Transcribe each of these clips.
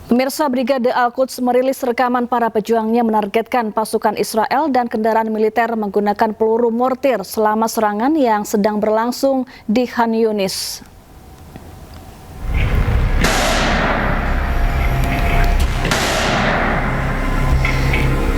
Pemirsa, Brigade Al-Quds merilis rekaman para pejuangnya menargetkan pasukan Israel dan kendaraan militer menggunakan peluru mortir selama serangan yang sedang berlangsung di Khan Yunis.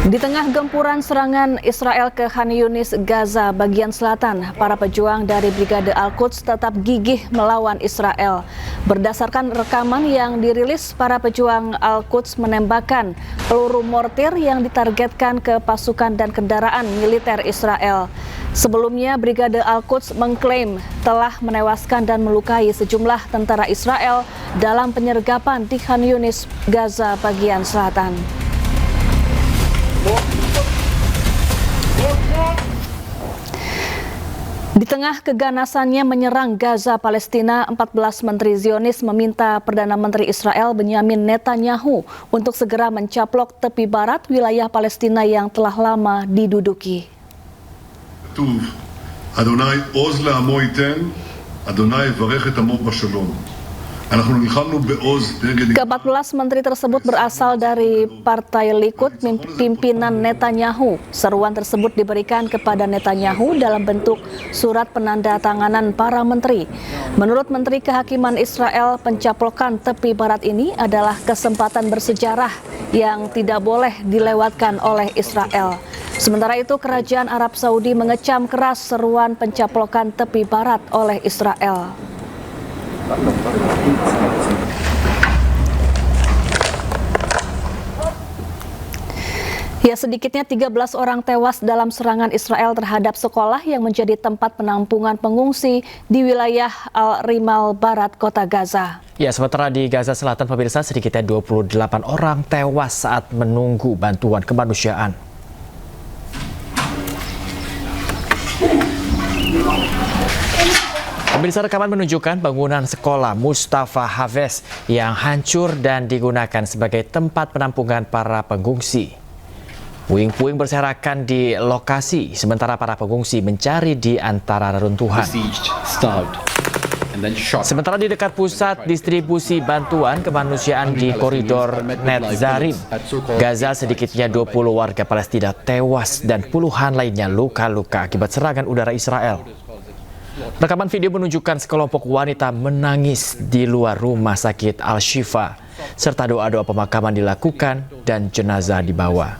Di tengah gempuran serangan Israel ke Khan Yunis, Gaza bagian selatan, para pejuang dari Brigade Al-Quds tetap gigih melawan Israel. Berdasarkan rekaman yang dirilis, para pejuang Al-Quds menembakkan peluru mortir yang ditargetkan ke pasukan dan kendaraan militer Israel. Sebelumnya, Brigade Al-Quds mengklaim telah menewaskan dan melukai sejumlah tentara Israel dalam penyergapan di Khan Yunis, Gaza bagian selatan. Di tengah keganasannya menyerang Gaza, Palestina, 14 Menteri Zionis meminta Perdana Menteri Israel Benyamin Netanyahu untuk segera mencaplok tepi barat wilayah Palestina yang telah lama diduduki. Adonai oz la'amo iten, Adonai varech et amo b'shalom. Ke-14 menteri tersebut berasal dari Partai Likud pimpinan Netanyahu. Seruan tersebut diberikan kepada Netanyahu dalam bentuk surat penandatanganan para menteri. Menurut Menteri Kehakiman Israel, pencaplokan tepi barat ini adalah kesempatan bersejarah yang tidak boleh dilewatkan oleh Israel. Sementara itu, Kerajaan Arab Saudi mengecam keras seruan pencaplokan tepi barat oleh Israel. Ya, sedikitnya 13 orang tewas dalam serangan Israel terhadap sekolah yang menjadi tempat penampungan pengungsi di wilayah Al-Rimal Barat, kota Gaza. Ya, sementara di Gaza Selatan, pemirsa, sedikitnya 28 orang tewas saat menunggu bantuan kemanusiaan. Pemirsa, rekaman menunjukkan bangunan sekolah Mustafa Hafez yang hancur dan digunakan sebagai tempat penampungan para pengungsi. Puing-puing berserakan di lokasi, sementara para pengungsi mencari di antara reruntuhan. Sementara di dekat pusat distribusi bantuan kemanusiaan di koridor Netzarim, Gaza, sedikitnya 20 warga Palestina tewas dan puluhan lainnya luka-luka akibat serangan udara Israel. Rekaman video menunjukkan sekelompok wanita menangis di luar rumah sakit Al-Shifa, serta doa-doa pemakaman dilakukan dan jenazah dibawa.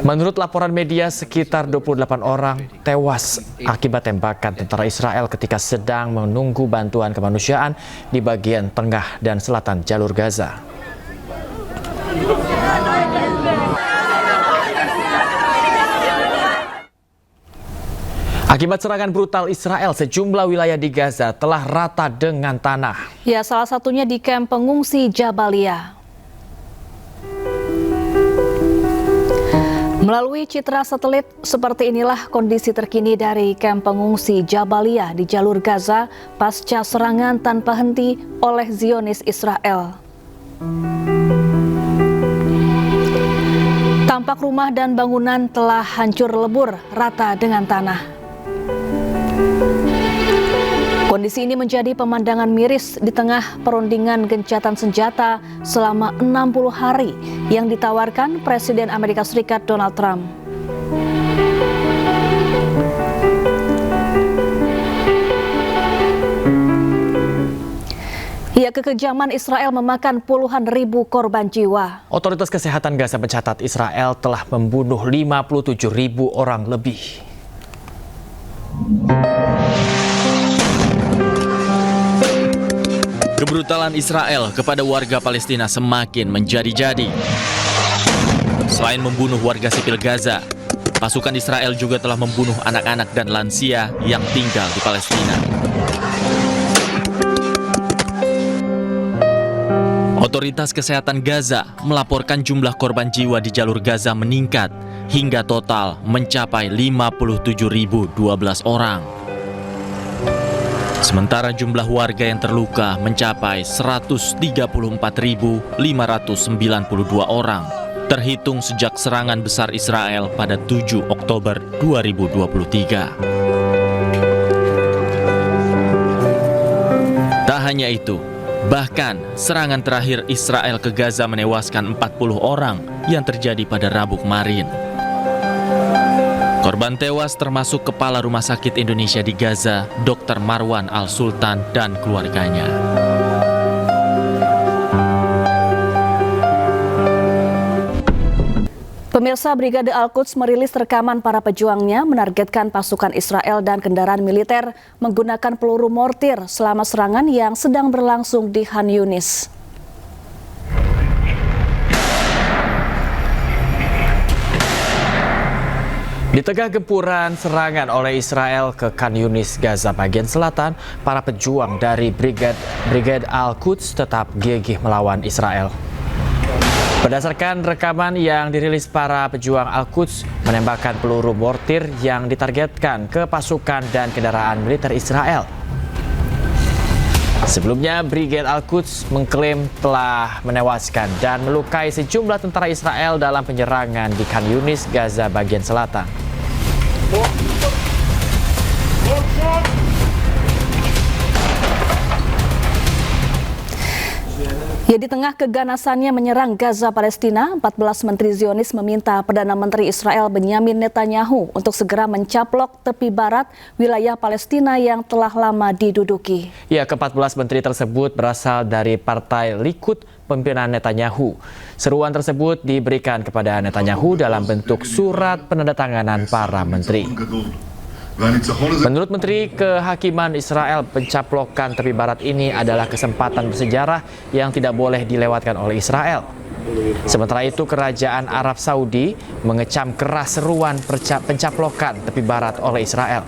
Menurut laporan media, sekitar 28 orang tewas akibat tembakan tentara Israel ketika sedang menunggu bantuan kemanusiaan di bagian tengah dan selatan jalur Gaza. Akibat serangan brutal Israel, sejumlah wilayah di Gaza telah rata dengan tanah. Ya, salah satunya di kamp pengungsi Jabalia. Melalui citra satelit, seperti inilah kondisi terkini dari kamp pengungsi Jabalia di jalur Gaza pasca serangan tanpa henti oleh Zionis Israel. Tampak rumah dan bangunan telah hancur lebur rata dengan tanah. Kondisi ini menjadi pemandangan miris di tengah perundingan gencatan senjata selama 60 hari yang ditawarkan Presiden Amerika Serikat Donald Trump. Ya, kekejaman Israel memakan puluhan ribu korban jiwa. Otoritas Kesehatan Gaza mencatat Israel telah membunuh 57.000 orang lebih. Kebrutalan Israel kepada warga Palestina semakin menjadi-jadi. Selain membunuh warga sipil Gaza, pasukan Israel juga telah membunuh anak-anak dan lansia yang tinggal di Palestina. Otoritas Kesehatan Gaza melaporkan jumlah korban jiwa di jalur Gaza meningkat hingga total mencapai 57.012 orang. Sementara jumlah warga yang terluka mencapai 134.592 orang, terhitung sejak serangan besar Israel pada 7 Oktober 2023. Tak hanya itu, Bahkan, serangan terakhir Israel ke Gaza menewaskan 40 orang yang terjadi pada Rabu kemarin. Korban tewas termasuk Kepala Rumah Sakit Indonesia di Gaza, Dr. Marwan Al-Sultan dan keluarganya. Pemirsa, Brigade Al-Quds merilis rekaman para pejuangnya menargetkan pasukan Israel dan kendaraan militer menggunakan peluru mortir selama serangan yang sedang berlangsung di Khan Yunis. Di tengah gempuran serangan oleh Israel ke Khan Yunis, Gaza bagian selatan, para pejuang dari Brigade Al-Quds tetap gigih melawan Israel. Berdasarkan rekaman yang dirilis, para pejuang Al-Quds menembakkan peluru mortir yang ditargetkan ke pasukan dan kendaraan militer Israel. Sebelumnya, Brigade Al-Quds mengklaim telah menewaskan dan melukai sejumlah tentara Israel dalam penyerangan di Khan Yunis, Gaza bagian selatan. Ya, di tengah keganasannya menyerang Gaza, Palestina, 14 Menteri Zionis meminta Perdana Menteri Israel Benyamin Netanyahu untuk segera mencaplok tepi barat wilayah Palestina yang telah lama diduduki. Ya, ke-14 menteri tersebut berasal dari Partai Likud pimpinan Netanyahu. Seruan tersebut diberikan kepada Netanyahu dalam bentuk surat penandatanganan para menteri. Menurut Menteri Kehakiman Israel, pencaplokan tepi barat ini adalah kesempatan bersejarah yang tidak boleh dilewatkan oleh Israel. Sementara itu, Kerajaan Arab Saudi mengecam keras seruan pencaplokan tepi barat oleh Israel.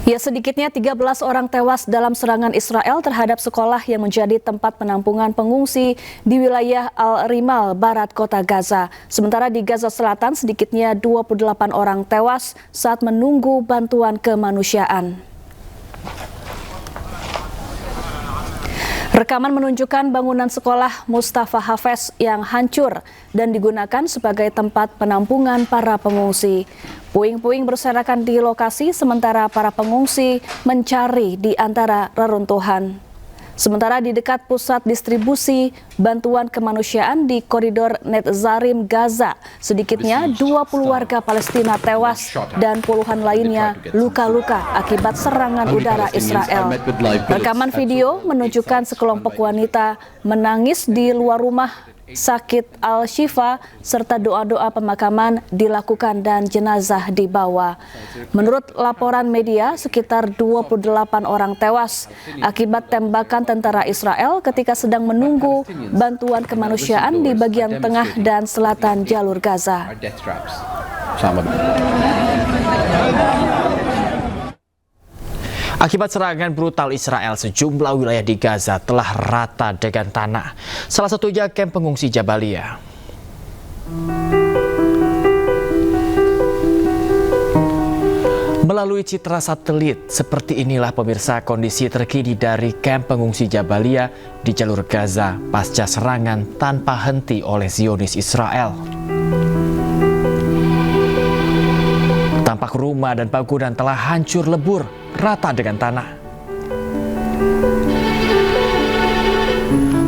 Ya, sedikitnya 13 orang tewas dalam serangan Israel terhadap sekolah yang menjadi tempat penampungan pengungsi di wilayah Al-Rimal, barat kota Gaza. Sementara di Gaza Selatan, sedikitnya 28 orang tewas saat menunggu bantuan kemanusiaan. Rekaman menunjukkan bangunan sekolah Mustafa Hafez yang hancur dan digunakan sebagai tempat penampungan para pengungsi. Puing-puing berserakan di lokasi sementara para pengungsi mencari di antara reruntuhan. Sementara di dekat pusat distribusi bantuan kemanusiaan di koridor Netzarim, Gaza, sedikitnya 20 warga Palestina tewas dan puluhan lainnya luka-luka akibat serangan udara Israel. Rekaman video menunjukkan sekelompok wanita menangis di luar rumah sakit Al-Shifa serta doa-doa pemakaman dilakukan dan jenazah dibawa. Menurut laporan media, sekitar 28 orang tewas akibat tembakan tentara Israel ketika sedang menunggu bantuan kemanusiaan di bagian tengah dan selatan jalur Gaza. Akibat serangan brutal Israel, sejumlah wilayah di Gaza telah rata dengan tanah. Salah satunya kamp pengungsi Jabalia. Melalui citra satelit, seperti inilah pemirsa kondisi terkini dari kamp pengungsi Jabalia di jalur Gaza pasca serangan tanpa henti oleh Zionis Israel. Tampak rumah dan bangunan telah hancur lebur, rata dengan tanah.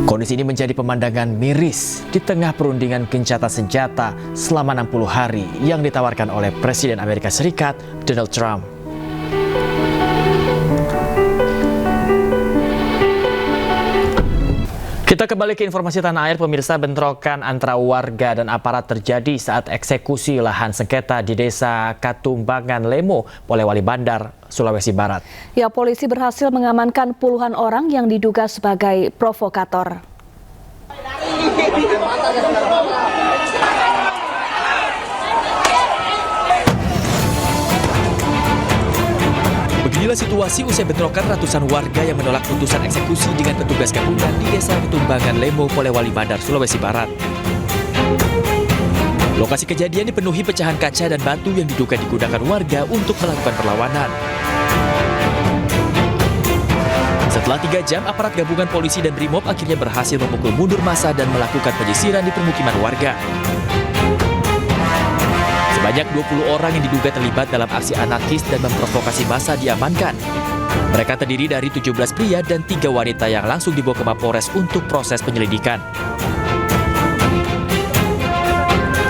Kondisi ini menjadi pemandangan miris di tengah perundingan gencatan senjata selama 60 hari yang ditawarkan oleh Presiden Amerika Serikat Donald Trump. Kita kembali ke informasi tanah air, pemirsa. Bentrokan antara warga dan aparat terjadi saat eksekusi lahan sengketa di Desa Katumbangan Lemo, Polewali Bandar, Sulawesi Barat. Ya, polisi berhasil mengamankan puluhan orang yang diduga sebagai provokator. Beginilah situasi usai bentrokan ratusan warga yang menolak putusan eksekusi dengan petugas gabungan di Desa Ketumbangan Lemo, Polewali Bandar, Sulawesi Barat. Lokasi kejadian dipenuhi pecahan kaca dan batu yang diduga digunakan warga untuk melakukan perlawanan. Setelah 3 jam, aparat gabungan polisi dan BRIMOB akhirnya berhasil memukul mundur massa dan melakukan penyisiran di permukiman warga. Sebanyak 20 orang yang diduga terlibat dalam aksi anarkis dan memprovokasi massa diamankan. Mereka terdiri dari 17 pria dan 3 wanita yang langsung dibawa ke Mapolres untuk proses penyelidikan.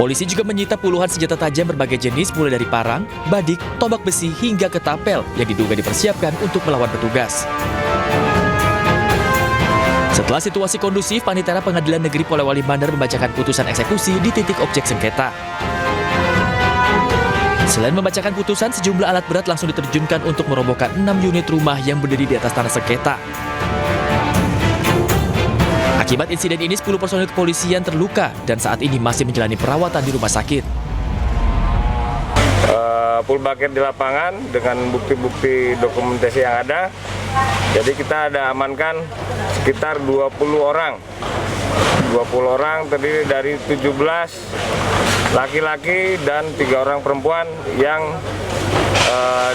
Polisi juga menyita puluhan senjata tajam berbagai jenis mulai dari parang, badik, tombak besi hingga ketapel yang diduga dipersiapkan untuk melawan petugas. Setelah situasi kondusif, Panitera Pengadilan Negeri Polewali Mandar membacakan putusan eksekusi di titik objek sengketa. Selain membacakan putusan, sejumlah alat berat langsung diterjunkan untuk merobohkan 6 unit rumah yang berdiri di atas tanah sengketa. Akibat insiden ini, 10 personil kepolisian terluka dan saat ini masih menjalani perawatan di rumah sakit. Full bucket di lapangan dengan bukti-bukti dokumentasi yang ada. Jadi kita ada amankan sekitar 20 orang. 20 orang terdiri dari 17 laki-laki dan 3 orang perempuan yang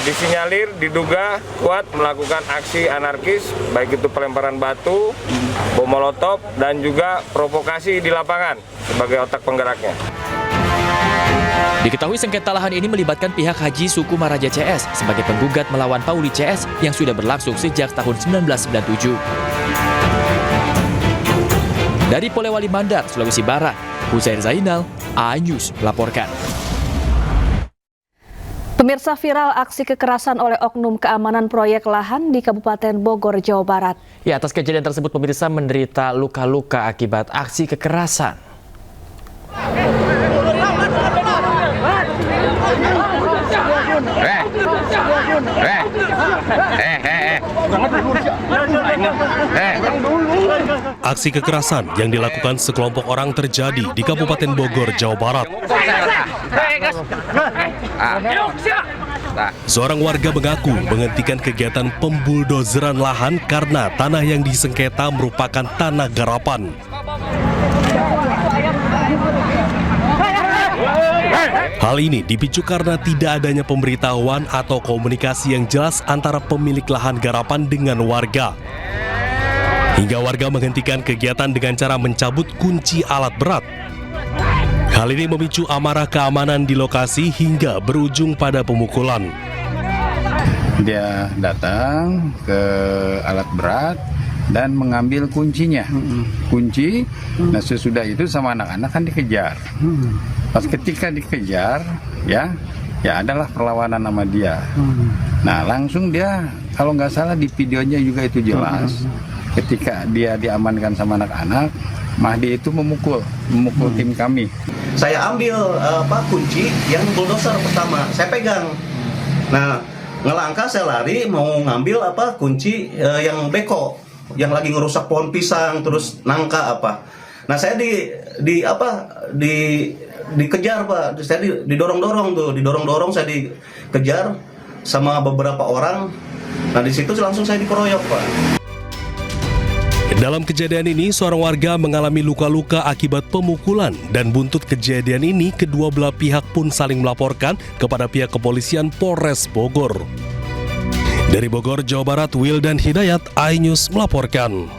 disinyalir diduga kuat melakukan aksi anarkis, baik itu pelemparan batu, bom molotov, dan juga provokasi di lapangan sebagai otak penggeraknya. Diketahui sengketa lahan ini melibatkan pihak Haji Suku Maraja CS sebagai penggugat melawan Pauli CS yang sudah berlangsung sejak tahun 1997. Dari Polewali Mandar, Sulawesi Barat, Huzair Zainal, iNews melaporkan. Pemirsa, viral aksi kekerasan oleh oknum keamanan proyek lahan di Kabupaten Bogor, Jawa Barat. Ya, atas kejadian tersebut pemirsa menderita luka-luka akibat aksi kekerasan. Aksi kekerasan yang dilakukan sekelompok orang terjadi di Kabupaten Bogor, Jawa Barat. Seorang warga mengaku menghentikan kegiatan pembuldozeran lahan karena tanah yang disengketa merupakan tanah garapan. Hal ini dipicu karena tidak adanya pemberitahuan atau komunikasi yang jelas antara pemilik lahan garapan dengan warga. Hingga warga menghentikan kegiatan dengan cara mencabut kunci alat berat. Hal ini memicu amarah keamanan di lokasi hingga berujung pada pemukulan. Dia datang ke alat berat dan mengambil kuncinya. Kunci, nah sesudah itu sama anak-anak kan dikejar. Pas ketika dikejar, ya adalah perlawanan sama dia. Nah langsung dia, kalau nggak salah di videonya juga itu jelas. Ketika dia diamankan sama anak-anak, Mahdi itu memukul tim kami. Saya ambil kunci yang bulldozer pertama, saya pegang. Nah ngelangkah saya lari mau ngambil kunci yang beko, yang lagi ngerusak pohon pisang terus nangka apa. Nah saya dikejar Pak, saya didorong saya dikejar sama beberapa orang. Nah di situ langsung saya dikeroyok Pak. Dalam kejadian ini, seorang warga mengalami luka-luka akibat pemukulan dan buntut kejadian ini kedua belah pihak pun saling melaporkan kepada pihak kepolisian Polres Bogor. Dari Bogor, Jawa Barat, Wildan Hidayat, iNews melaporkan.